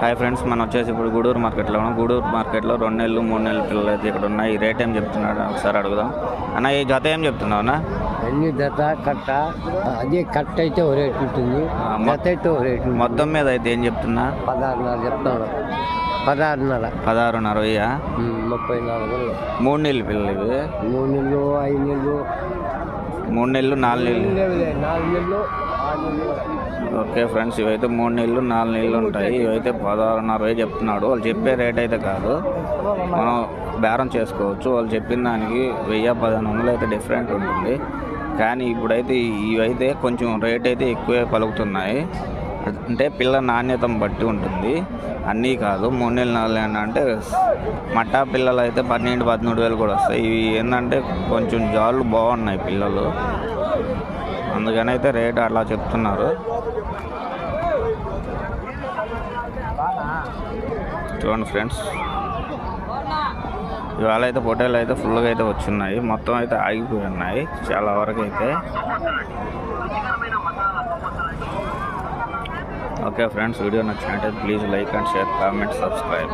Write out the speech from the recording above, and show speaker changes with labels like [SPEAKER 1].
[SPEAKER 1] Hi friends, మనం వచ్చేసి ఇప్పుడు గూడూరు మార్కెట్లో ఉన్నాం. గూడూరు మార్కెట్లో 2 నెలలు 3 నెలల పిల్లలు అయితే ఇక్కడ ఉన్నాయి. ఈ రేట్ ఏం చెప్తున్నాడు ఒకసారి అడుగుదాం. అన్న, ఈ జత ఏం చెప్తున్నావు అన్న?
[SPEAKER 2] అన్ని జత కట్ట, అదే కట్ట అయితే ఓ రేట్ ఉంటుంది, జత అయితే ఓ రేట్ ఉంటుంది.
[SPEAKER 1] మొత్తం మీద అయితే ఏం చెప్తున్నా?
[SPEAKER 2] 16.5 చెప్తాను. 16.5
[SPEAKER 1] 16.5.
[SPEAKER 2] 34.
[SPEAKER 1] 3 నెలలు పిల్లలు ఇవి.
[SPEAKER 2] 3 నెలలు 5 నెలలు
[SPEAKER 1] 3 నెలలు 4 నెలలు.
[SPEAKER 2] 4 నెలలు 6 నెలలు.
[SPEAKER 1] ఓకే ఫ్రెండ్స్, ఇవైతే 3 నెలలు 4 నెలలు ఉంటాయి. ఇవైతే 16.5 చెప్తున్నాడు. వాళ్ళు చెప్పే రేట్ అయితే కాదు, మనం బేరం చేసుకోవచ్చు. వాళ్ళు చెప్పిన దానికి 1000-1500 అయితే డిఫరెంట్ ఉంటుంది. కానీ ఇప్పుడైతే ఇవైతే కొంచెం రేట్ అయితే ఎక్కువే పలుకుతున్నాయి. అంటే పిల్ల నాణ్యతను బట్టి ఉంటుంది, అన్నీ కాదు. 3 నెలలు 4 నెలలు అంటే మట్టా పిల్లలు అయితే 12-13 వేలు కూడా వస్తాయి. ఇవి ఏంటంటే కొంచెం జాలు బాగున్నాయి పిల్లలు, అందుకని అయితే రేట్ అలా చెప్తున్నారు. చూడండి ఫ్రెండ్స్, ఇవాళ అయితే పొట్టేలు అయితే ఫుల్గా అయితే వచ్చున్నాయి. మొత్తం అయితే ఆగిపోయి ఉన్నాయి చాలా వరకు అయితే. ఓకే ఫ్రెండ్స్, వీడియో నచ్చినట్టయితే please like and share, comment, subscribe.